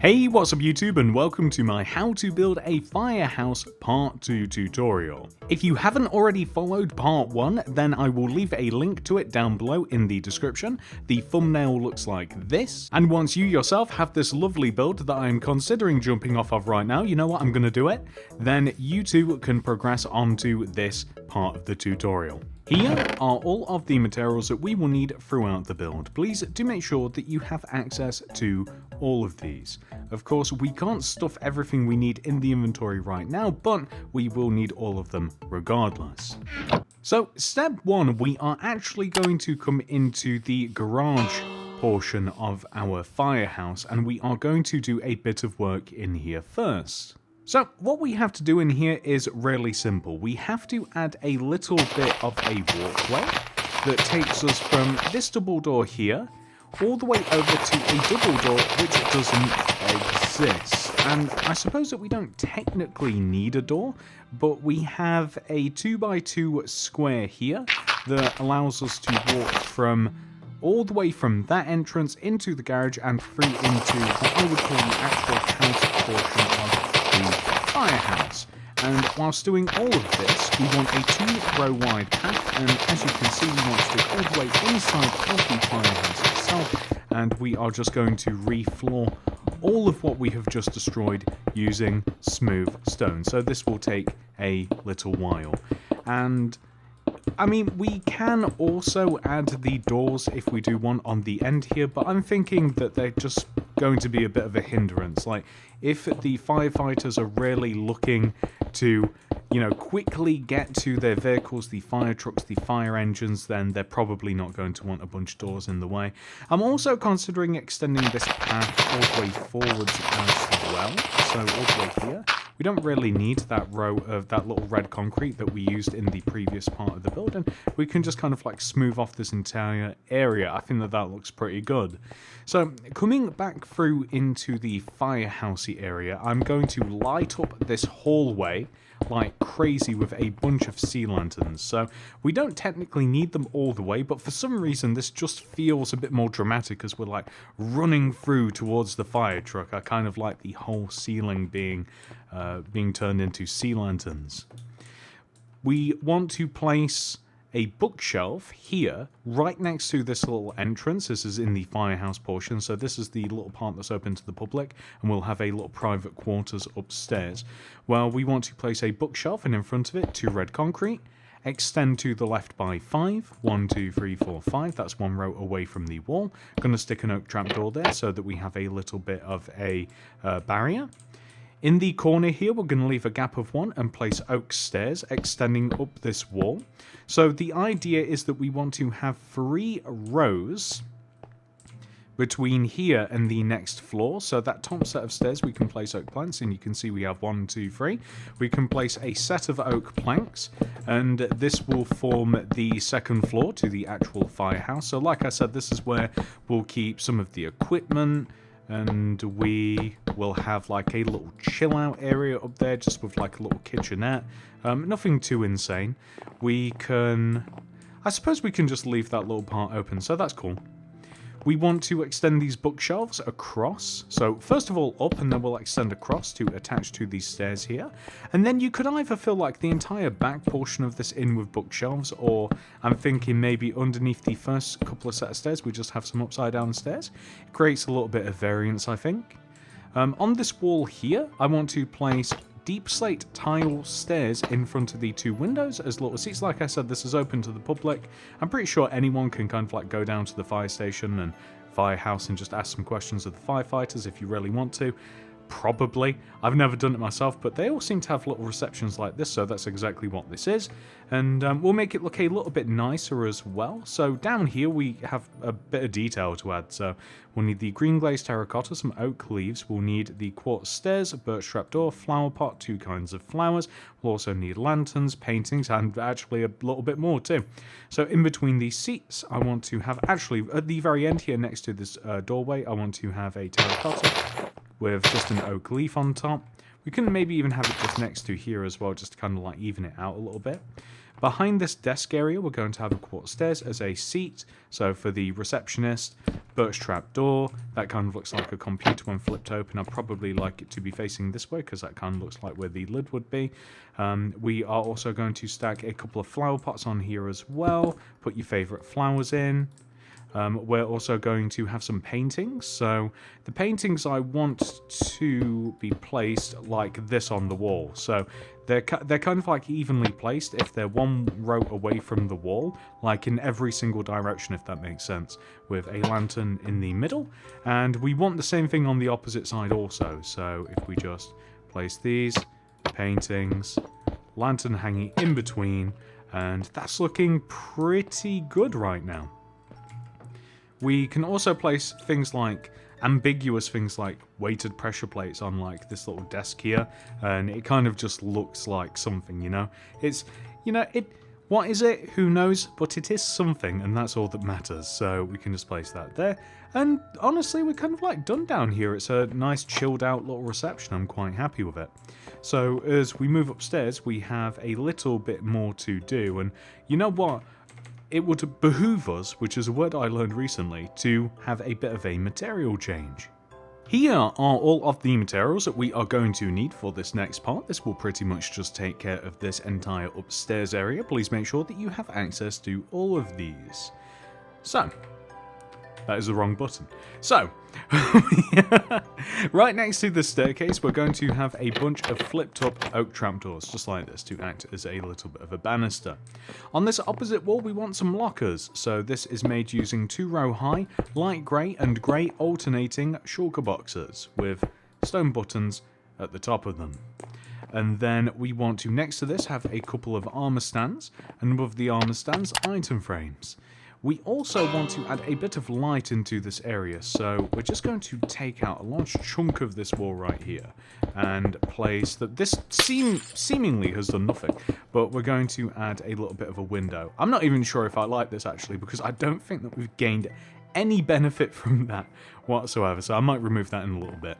Hey, what's up YouTube, and welcome to my How to Build a Firehouse Part 2 tutorial. If you haven't already followed Part 1, then I will leave a link to it down below in the description. The thumbnail looks like this, and once you yourself have this lovely build that I'm considering jumping off of right now, you know what, I'm going to do it, then you too can progress onto this part of the tutorial. Here are all of the materials that we will need throughout the build. Please do make sure that you have access to all of these. Of course, we can't stuff everything we need in the inventory right now, but we will need all of them regardless. So, step 1, we are actually going to come into the garage portion of our firehouse, and we are going to do a bit of work in here first. So what we have to do in here is really simple. We have to add a little bit of a walkway that takes us from this double door here all the way over to a double door which doesn't exist. And I suppose that we don't technically need a door, but we have a 2x2 square here that allows us to walk from all the way from that entrance into the garage and through into what I would call the actual house portion of the firehouse. And whilst doing all of this, we want a 2-row wide path, and as you can see, we want to go all the way inside of the firehouse itself, and we are just going to refloor all of what we have just destroyed using smooth stone. So this will take a little while. And I mean, we can also add the doors if we do want on the end here, but I'm thinking that they're just going to be a bit of a hindrance. Like, if the firefighters are really looking to, quickly get to their vehicles, the fire trucks, the fire engines, then they're probably not going to want a bunch of doors in the way. I'm also considering extending this path all the way forwards as well, so all the way here. We don't really need that row of that little red concrete that we used in the previous part of the building. We can just kind of like smooth off this entire area. I think that looks pretty good. So coming back through into the firehousey area, I'm going to light up this hallway like crazy with a bunch of sea lanterns. So we don't technically need them all the way, but for some reason this just feels a bit more dramatic as we're like running through towards the fire truck. I kind of like the whole ceiling being turned into sea lanterns. We want to place a bookshelf here right next to this little entrance. This is in the firehouse portion, so this is the little part that's open to the public, and we'll have a little private quarters upstairs. Well, we want to place a bookshelf, and in front of it 2 red concrete, extend to the left by 5, 1, 2, 3, 4, 5, that's 1 row away from the wall. Going to stick an oak trapdoor there so that we have a little bit of a barrier. In the corner here, we're going to leave a gap of 1 and place oak stairs extending up this wall. So the idea is that we want to have 3 rows between here and the next floor. So that top set of stairs, we can place oak planks, and you can see we have 1, 2, 3. We can place a set of oak planks, and this will form the second floor to the actual firehouse. So like I said, this is where we'll keep some of the equipment, and we will have like a little chill out area up there just with like a little kitchenette. Nothing too insane. I suppose we can just leave that little part open, so that's cool. We want to extend these bookshelves across. So first of all up, and then we'll extend across to attach to these stairs here. And then you could either fill like the entire back portion of this in with bookshelves, or I'm thinking maybe underneath the first couple of set of stairs we just have some upside down stairs. It creates a little bit of variance, I think. On this wall here, I want to place deep slate tile stairs in front of the 2 windows as little seats. Like I said, this is open to the public. I'm pretty sure anyone can kind of like go down to the fire station and firehouse and just ask some questions of the firefighters if you really want to. Probably. I've never done it myself, but they all seem to have little receptions like this, so that's exactly what this is. And we'll make it look a little bit nicer as well. So down here we have a bit of detail to add. So we'll need the green glazed terracotta, some oak leaves, we'll need the quartz stairs, a birch trapdoor, flower pot, 2 kinds of flowers. We'll also need lanterns, paintings, and actually a little bit more too. So in between these seats, I want to have, actually at the very end here next to this doorway, I want to have a terracotta with just an oak leaf on top. We can maybe even have it just next to here as well, just to kind of like even it out a little bit. Behind this desk area, we're going to have a quartz stairs as a seat. So for the receptionist, birch trap door, that kind of looks like a computer when flipped open. I'd probably like it to be facing this way because that kind of looks like where the lid would be. We are also going to stack a couple of flower pots on here as well. Put your favorite flowers in. We're also going to have some paintings. So the paintings I want to be placed like this on the wall. So they're kind of like evenly placed if they're one row away from the wall, like in every single direction, if that makes sense, with a lantern in the middle. And we want the same thing on the opposite side also. So if we just place these paintings, lantern hanging in between, and that's looking pretty good right now. We can also place things like ambiguous things like weighted pressure plates on like this little desk here, and it kind of just looks like something, you know. It's, you know, what is it? Who knows? But it is something, and that's all that matters. So we can just place that there. And honestly, we're kind of like done down here. It's a nice chilled out little reception. I'm quite happy with it. So as we move upstairs, we have a little bit more to do, and you know what? It would behoove us, which is a word I learned recently, to have a bit of a material change. Here are all of the materials that we are going to need for this next part. This will pretty much just take care of this entire upstairs area. Please make sure that you have access to all of these. So, that is the wrong button. So, right next to the staircase, we're going to have a bunch of flipped up oak trapdoors, just like this, to act as a little bit of a banister. On this opposite wall, we want some lockers. So this is made using 2-row high, light grey and grey alternating shulker boxes with stone buttons at the top of them. And then we want to, next to this, have a couple of armor stands, and above the armor stands, item frames. We also want to add a bit of light into this area, so we're just going to take out a large chunk of this wall right here and place that this seemingly has done nothing, but we're going to add a little bit of a window. I'm not even sure if I like this actually, because I don't think that we've gained any benefit from that whatsoever, so I might remove that in a little bit.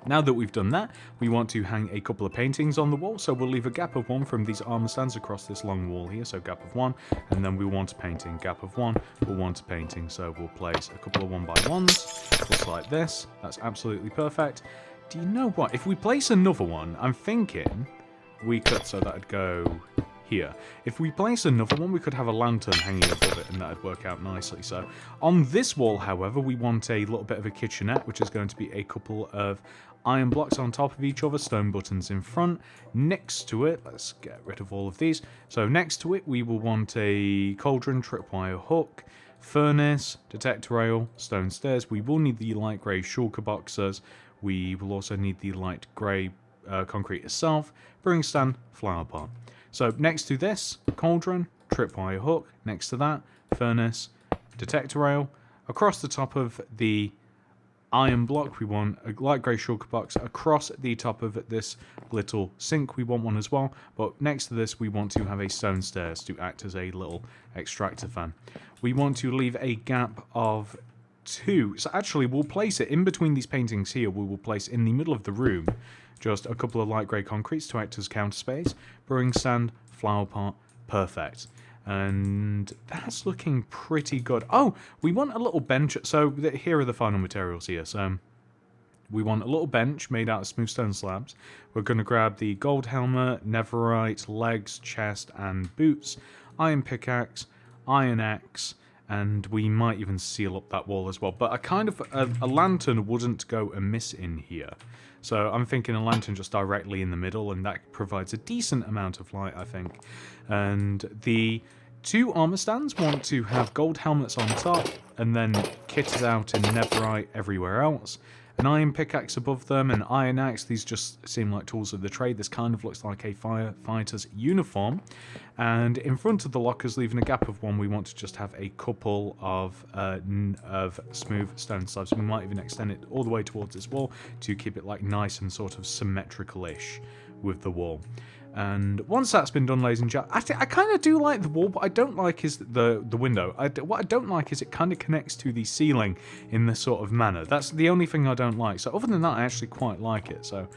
Now that we've done that, we want to hang a couple of paintings on the wall, so we'll leave a gap of 1 from these armor stands across this long wall here, so gap of 1, and then we want a painting, gap of 1, we'll want a painting, so we'll place a couple of 1x1s, just like this. That's absolutely perfect. Do you know what? If we place another one, I'm thinking we could, so that'd go here. If we place another one, we could have a lantern hanging above it, and that'd work out nicely. So on this wall, however, we want a little bit of a kitchenette, which is going to be a couple of iron blocks on top of each other, stone buttons in front. Next to it, let's get rid of all of these. So next to it, we will want a cauldron, tripwire hook, furnace, detector rail, stone stairs. We will need the light grey shulker boxes. We will also need the light grey concrete itself, brewing stand, flower pot. So next to this, cauldron, tripwire hook. Next to that, furnace, detector rail. Across the top of the iron block, we want a light grey shulker box. Across the top of this little sink, we want one as well. But next to this, we want to have a stone stairs to act as a little extractor fan. We want to leave a gap of 2. So actually, we'll place it in between these paintings here. We will place in the middle of the room just a couple of light grey concretes to act as counter space. Brewing stand, flower pot, perfect. And that's looking pretty good. Oh, we want a little bench. So here are the final materials here. So we want a little bench made out of smooth stone slabs. We're going to grab the gold helmet, netherite, legs, chest, and boots, iron pickaxe, iron axe, and we might even seal up that wall as well. But a lantern wouldn't go amiss in here. So I'm thinking a lantern just directly in the middle, and that provides a decent amount of light, I think. And the 2 armor stands want to have gold helmets on top, and then kitted out in netherite everywhere else. An iron pickaxe above them, an iron axe. These just seem like tools of the trade. This kind of looks like a firefighter's uniform. And in front of the lockers, leaving a gap of 1, we want to just have a couple of smooth stone slabs. We might even extend it all the way towards this wall to keep it like nice and sort of symmetrical-ish with the wall. And once that's been done, ladies and gentlemen, I kind of do like the wall, but I don't like is the window. What I don't like is it kind of connects to the ceiling in this sort of manner. That's the only thing I don't like. So other than that, I actually quite like it. So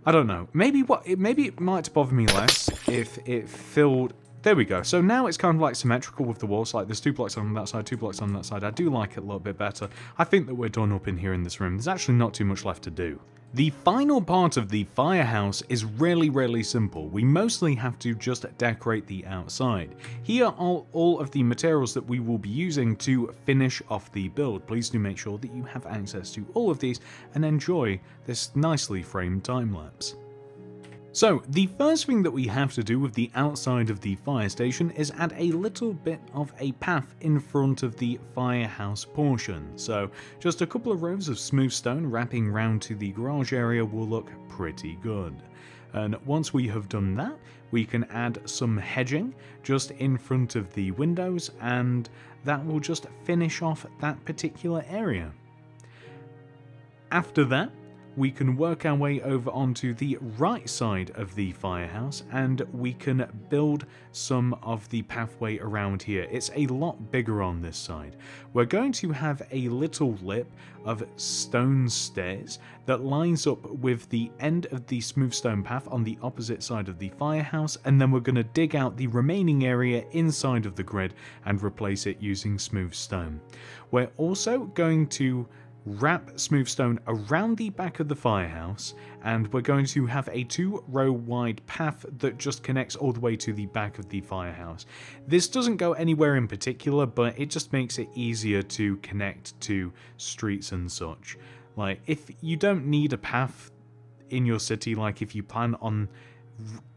I don't know. Maybe it might bother me less if it filled... There we go. So now it's kind of like symmetrical with the walls. Like there's 2 blocks on that side, 2 blocks on that side. I do like it a little bit better. I think that we're done up in here in this room. There's actually not too much left to do. The final part of the firehouse is really simple. We mostly have to just decorate the outside. Here are all of the materials that we will be using to finish off the build. Please do make sure that you have access to all of these and enjoy this nicely framed time lapse. So, the first thing that we have to do with the outside of the fire station is add a little bit of a path in front of the firehouse portion. So, just a couple of rows of smooth stone wrapping round to the garage area will look pretty good. And once we have done that, we can add some hedging just in front of the windows, and that will just finish off that particular area. After that, we can work our way over onto the right side of the firehouse and we can build some of the pathway around here. It's a lot bigger on this side. We're going to have a little lip of stone stairs that lines up with the end of the smooth stone path on the opposite side of the firehouse, and then we're going to dig out the remaining area inside of the grid and replace it using smooth stone. We're also going to wrap smooth stone around the back of the firehouse, and we're going to have a 2-row wide path that just connects all the way to the back of the firehouse. This doesn't go anywhere in particular, but it just makes it easier to connect to streets and such. Like, if you don't need a path in your city, like if you plan on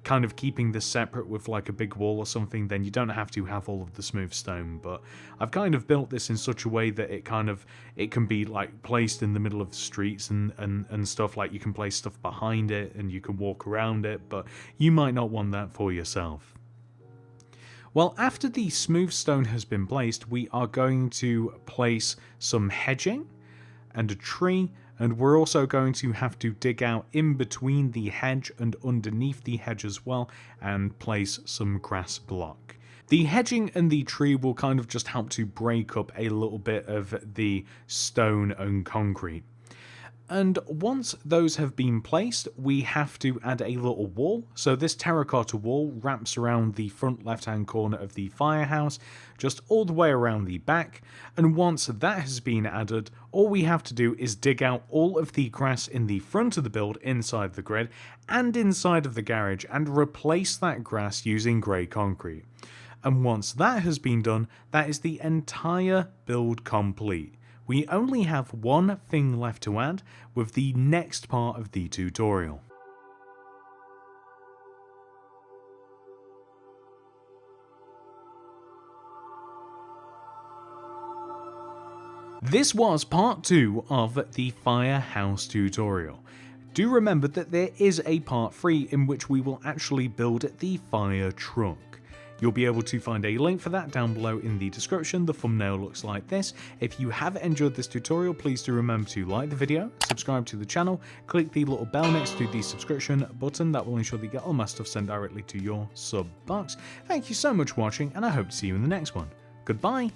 kind of keeping this separate with like a big wall or something, then you don't have to have all of the smooth stone. But I've kind of built this in such a way that it can be like placed in the middle of the streets and stuff. Like you can place stuff behind it and you can walk around it, but you might not want that for yourself. Well, after the smooth stone has been placed, we are going to place some hedging and a tree, and we're also going to have to dig out in between the hedge and underneath the hedge as well and place some grass block. The hedging and the tree will kind of just help to break up a little bit of the stone and concrete. And once those have been placed, we have to add a little wall. So this terracotta wall wraps around the front left-hand corner of the firehouse, just all the way around the back. And once that has been added, all we have to do is dig out all of the grass in the front of the build inside the grid and inside of the garage and replace that grass using grey concrete. And once that has been done, that is the entire build complete. We only have one thing left to add with the next part of the tutorial. This was part 2 of the firehouse tutorial. Do remember that there is a part 3 in which we will actually build the fire truck. You'll be able to find a link for that down below in the description. The thumbnail looks like this. If you have enjoyed this tutorial, please do remember to like the video, subscribe to the channel, click the little bell next to the subscription button. That will ensure that you get all my stuff sent directly to your sub box. Thank you so much for watching, and I hope to see you in the next one. Goodbye!